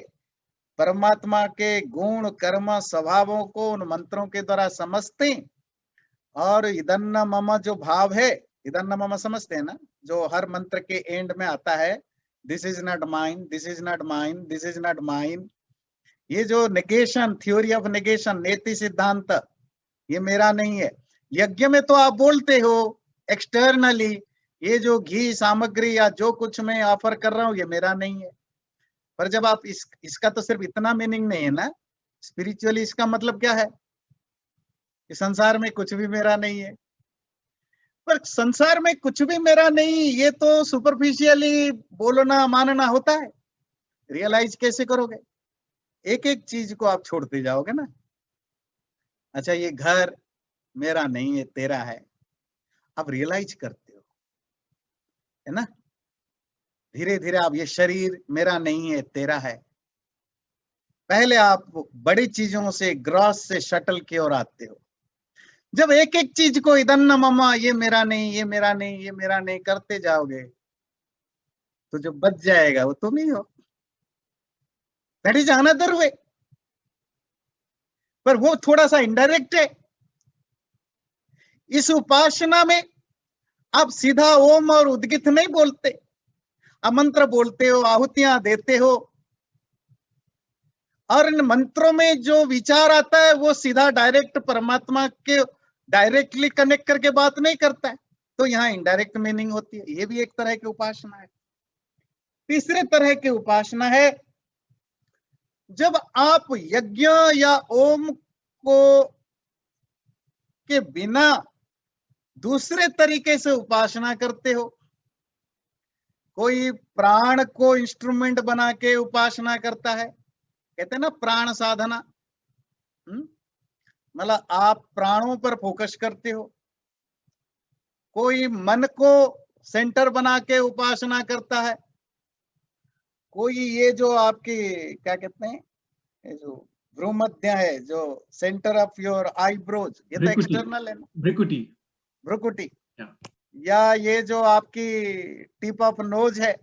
परमात्मा के गुण कर्म स्वभावों को उन मंत्रों के द्वारा समझते हैं। और इदन्न मम जो भाव है, इदन्न मम समझते हैं ना, जो हर मंत्र के एंड में आता है, this is not mine, this is not mine, this is not mine. ये जो नेगेशन, थ्योरी ऑफ नेगेशन, नेति सिद्धांत, ये मेरा नहीं है। यज्ञ में तो आप बोलते हो एक्सटर्नली, ये जो घी सामग्री या जो कुछ मैं ऑफर कर रहा हूं ये मेरा नहीं है। पर जब आप इसका तो सिर्फ इतना मीनिंग नहीं है ना, स्पिरिचुअली इसका मतलब क्या है? इस संसार में कुछ भी मेरा नहीं है। पर संसार में कुछ भी मेरा नहीं, ये तो सुपरफिशियली बोलना मानना होता है। रियलाइज कैसे करोगे? एक एक चीज को आप छोड़ते जाओगे ना। अच्छा, ये घर मेरा नहीं है, तेरा है, आप रियलाइज करते हो, है ना। धीरे धीरे आप, ये शरीर मेरा नहीं है, तेरा है। पहले आप बड़ी चीजों से, ग्रॉस से शटल की ओर आते हो। जब एक एक चीज को इदन्न ममा, ये मेरा नहीं, ये मेरा नहीं, ये मेरा नहीं करते जाओगे तो जो बच जाएगा वो तुम ही हो। That is another way. पर वो थोड़ा सा इनडायरेक्ट है। इस उपासना में आप सीधा ओम और उद्गित नहीं बोलते, आप मंत्र बोलते हो, आहुतियां देते हो, और इन मंत्रों में जो विचार आता है वो सीधा डायरेक्ट परमात्मा के डायरेक्टली कनेक्ट करके बात नहीं करता है, तो यहाँ इनडायरेक्ट मीनिंग होती है। ये भी एक तरह की उपासना है। तीसरे तरह की उपासना है जब आप यज्ञ या ओम को के बिना दूसरे तरीके से उपासना करते हो। कोई प्राण को इंस्ट्रूमेंट बना के उपासना करता है, कहते हैं ना प्राण साधना। मतलब आप प्राणों पर फोकस करते हो। कोई मन को सेंटर बना के उपासना करता है। कोई ये जो आपकी क्या कहते हैं, ये जो भ्रूमध्य है, जो सेंटर ऑफ योर आईब्रोज, ये तो एक्सटर्नल है ना, भ्रुकुटी, भ्रुकुटी, या ये जो आपकी टिप ऑफ नोज है,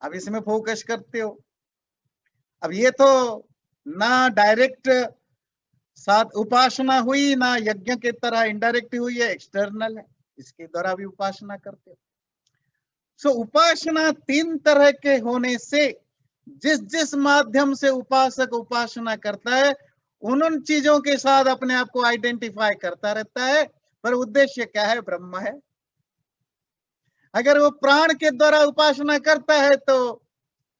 अब इसमें फोकस करते हो। अब ये तो ना डायरेक्ट साथ उपासना हुई, ना यज्ञ के तरह इनडायरेक्ट हुई है, एक्सटर्नल है, इसके द्वारा भी उपासना करते हो। सो उपासना तीन तरह के होने से जिस जिस माध्यम से उपासक उपासना करता है उन चीजों के साथ अपने आप को आइडेंटिफाई करता रहता है, पर उद्देश्य क्या है? ब्रह्म है। अगर वो प्राण के द्वारा उपासना करता है तो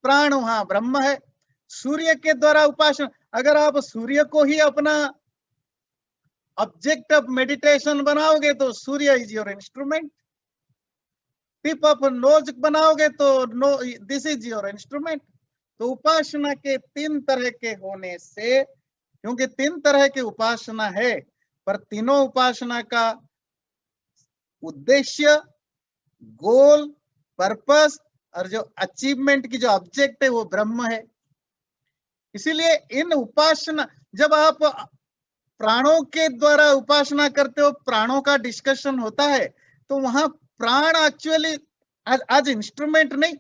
प्राण वहां ब्रह्म है। सूर्य के द्वारा उपासना, अगर आप सूर्य को ही अपना ऑब्जेक्ट ऑफ मेडिटेशन बनाओगे तो Surya is your instrument. Tip of nose बनाओगे तो no, this is your instrument. तो उपासना के तीन तरह के होने से, क्योंकि तीन तरह की उपासना है, पर तीनों उपासना का उद्देश्य, गोल, पर्पस और जो अचीवमेंट की जो ऑब्जेक्ट है वो ब्रह्म है। इसीलिए इन उपासना, जब आप प्राणों के द्वारा उपासना करते हो, प्राणों का डिस्कशन होता है, तो वहां प्राण एक्चुअली आज इंस्ट्रूमेंट नहीं।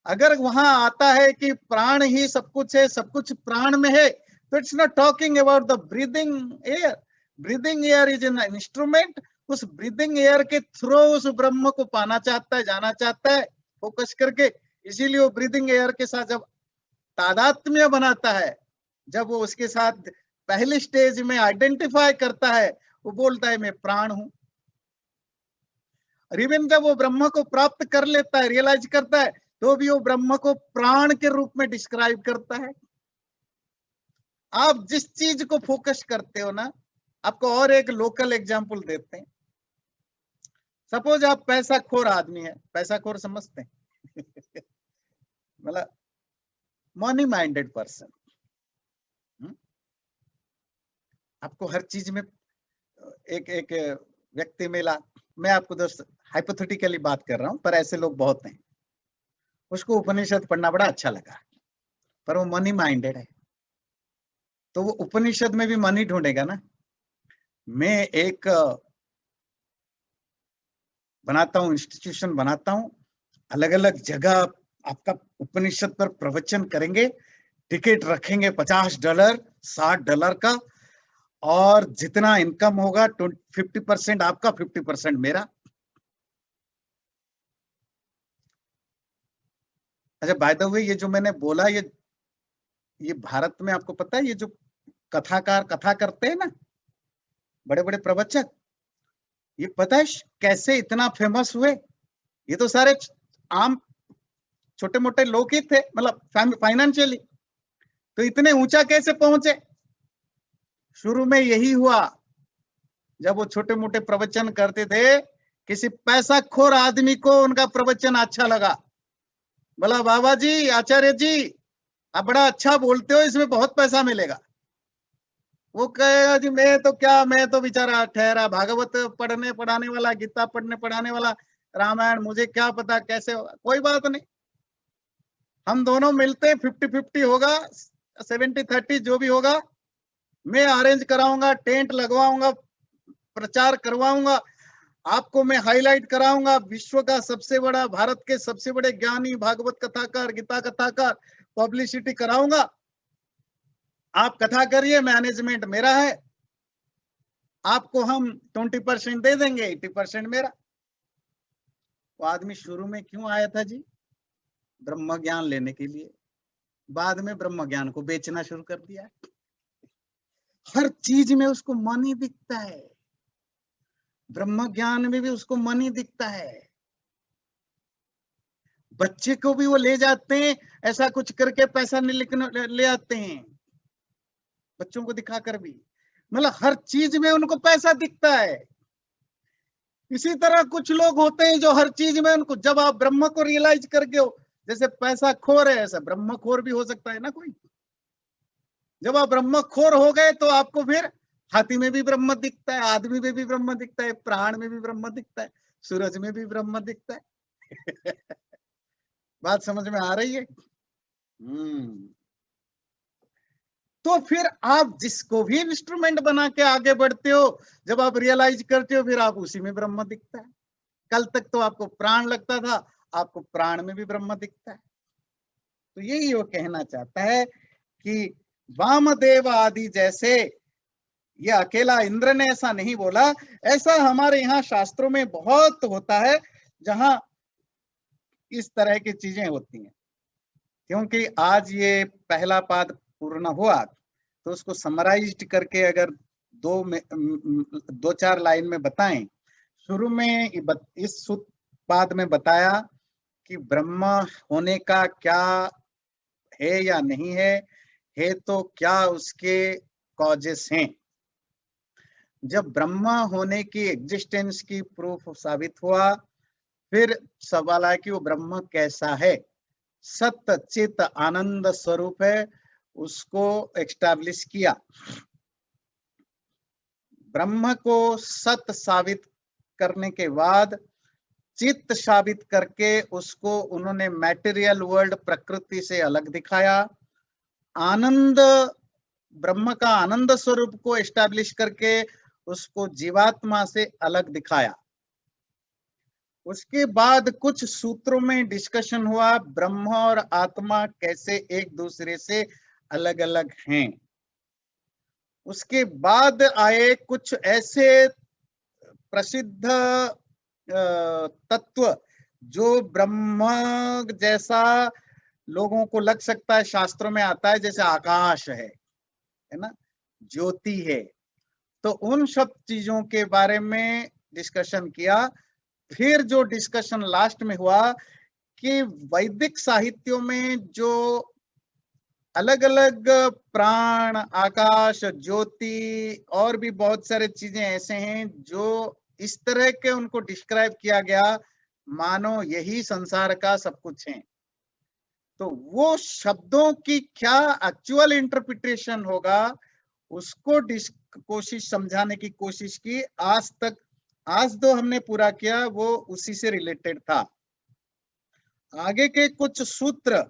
अगर वहां आता है कि प्राण ही सब कुछ है, सब कुछ प्राण में है, तो it's not talking about the breathing air. Breathing air is an instrument. उस ब्रीदिंग एयर के थ्रू उस ब्रह्म को पाना चाहता है, जाना चाहता है फोकस करके। इसीलिए वो ब्रीदिंग एयर के साथ जब तादात्म्य बनाता है, जब वो उसके साथ पहली स्टेज में आइडेंटिफाई करता है, वो बोलता है मैं प्राण हूं। और इवन जब वो ब्रह्म को प्राप्त कर लेता है, रियलाइज करता है, तो भी वो ब्रह्म को प्राण के रूप में डिस्क्राइब करता है। आप जिस चीज को फोकस करते हो ना, आपको और एक लोकल एग्जांपल देते हैं। सपोज आप पैसा खोर आदमी है, पैसा खोर समझते हैं मतलब मनी माइंडेड पर्सन। आपको हर चीज में एक एक व्यक्ति मिला, मैं आपको दोस्त हाइपोथेटिकली बात कर रहा हूं, पर ऐसे लोग बहुत हैं। उसको उपनिषद पढ़ना बड़ा अच्छा लगा, पर वो मनी माइंडेड है, तो वो उपनिषद में भी मनी ढूंढेगा ना। मैं एक बनाता हूं, इंस्टीट्यूशन बनाता हूं, अलग अलग जगह आपका उपनिषद पर प्रवचन करेंगे, टिकट रखेंगे $50 $60 का, और जितना इनकम होगा 50% आपका, 50% मेरा। अच्छा, बाय द वे, ये जो मैंने बोला, ये भारत में आपको पता है, ये जो कथाकार कथा करते हैं ना, बड़े बड़े प्रवचक, ये पता है कैसे इतना फेमस हुए? ये तो सारे आम छोटे मोटे लोग ही थे, मतलब फाइनेंशियली, तो इतने ऊंचा कैसे पहुंचे? शुरू में यही हुआ, जब वो छोटे मोटे प्रवचन करते थे, किसी पैसा खोर आदमी को उनका प्रवचन अच्छा लगा, बोला बाबा जी, आचार्य जी, आप बड़ा अच्छा बोलते हो, इसमें बहुत पैसा मिलेगा। वो कहेगा जी मैं तो क्या, मैं तो बेचारा ठहरा भागवत पढ़ने पढ़ाने वाला, गीता पढ़ने पढ़ाने वाला, रामायण, मुझे क्या पता कैसे होगा। कोई बात नहीं, हम दोनों मिलते 50-50 होगा, 70-30 जो भी होगा, मैं अरेंज कराऊंगा, टेंट लगवाऊंगा, प्रचार करवाऊंगा, आपको मैं हाईलाइट कराऊंगा, विश्व का सबसे बड़ा, भारत के सबसे बड़े ज्ञानी, भागवत कथाकार, गीता कथाकार, पब्लिसिटी कराऊंगा। आप कथा करिए, मैनेजमेंट मेरा है, आपको हम 20% दे देंगे, 80% मेरा। वो आदमी शुरू में क्यों आया था जी? ब्रह्म ज्ञान लेने के लिए। बाद में ब्रह्म ज्ञान को बेचना शुरू कर दिया। हर चीज में उसको मनी दिखता है, ब्रह्म ज्ञान में भी उसको मनी दिखता है। बच्चे को भी वो ले जाते हैं, ऐसा कुछ करके पैसा ले आते हैं, बच्चों को दिखाकर भी। मतलब हर चीज में उनको पैसा दिखता है। इसी तरह कुछ लोग होते हैं जो हर चीज में उनको, जब आप ब्रह्म को रियलाइज करके हो, जैसे पैसा खोर है ऐसा ब्रह्म खोर भी हो सकता है ना कोई। जब आप ब्रह्म खोर हो गए तो आपको फिर हाथी में भी ब्रह्म दिखता है, आदमी में भी ब्रह्म दिखता है, प्राण में भी ब्रह्म दिखता है, सूरज में भी ब्रह्म दिखता है। बात समझ में आ रही है? तो फिर आप जिसको भी इंस्ट्रूमेंट बना के आगे बढ़ते हो, जब आप रियलाइज करते हो, फिर आप उसी में ब्रह्म दिखता है। कल तक तो आपको प्राण लगता था, आपको प्राण में भी ब्रह्म दिखता है। तो यही वो कहना चाहता है कि वामदेव आदि जैसे, ये अकेला इंद्र ने ऐसा नहीं बोला, ऐसा हमारे यहाँ शास्त्रों में बहुत होता है जहां इस तरह की चीजें होती हैं। क्योंकि आज ये पहला पाद पूर्ण हुआ, तो उसको समराइज्ड करके अगर दो चार लाइन में बताएं। शुरू में इस पाद में बताया कि ब्रह्म होने का क्या है या नहीं है तो क्या उसके कॉजेस हैं। जब ब्रह्म होने की एग्जिस्टेंस की प्रूफ साबित हुआ, फिर सवाल है कि वो ब्रह्म कैसा है। सत्य चित आनंद स्वरूप है, उसको एस्टैब्लिश किया। ब्रह्म को सत्य साबित करने के बाद चित्त साबित करके उसको उन्होंने मैटेरियल वर्ल्ड प्रकृति से अलग दिखाया। आनंद, ब्रह्म का आनंद स्वरूप को एस्टैब्लिश करके उसको जीवात्मा से अलग दिखाया। उसके बाद कुछ सूत्रों में डिस्कशन हुआ ब्रह्म और आत्मा कैसे एक दूसरे से अलग अलग हैं। उसके बाद आए कुछ ऐसे प्रसिद्ध तत्व जो ब्रह्म जैसा लोगों को लग सकता है, शास्त्रों में आता है, जैसे आकाश है ना, ज्योति है। तो उन सब चीजों के बारे में डिस्कशन किया। फिर जो डिस्कशन लास्ट में हुआ कि वैदिक साहित्यों में जो अलग अलग प्राण, आकाश, ज्योति और भी बहुत सारे चीजें ऐसे हैं जो इस तरह के उनको डिस्क्राइब किया गया मानो यही संसार का सब कुछ है। तो वो शब्दों की क्या एक्चुअल इंटरप्रिटेशन होगा, उसको कोशिश समझाने की कोशिश की। आज जो हमने पूरा किया वो उसी से रिलेटेड था। आगे के कुछ सूत्र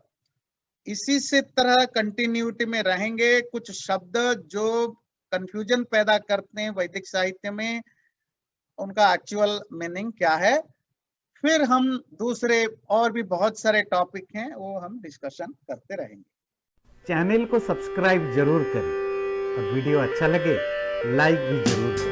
इसी से तरह कंटिन्यूटी में रहेंगे। कुछ शब्द जो कंफ्यूजन पैदा करते हैं वैदिक साहित्य में, उनका एक्चुअल मीनिंग क्या है। फिर हम दूसरे और भी बहुत सारे टॉपिक हैं वो हम डिस्कशन करते रहेंगे। चैनल को सब्सक्राइब जरूर करें और वीडियो अच्छा लगे लाइक भी जरूर करें।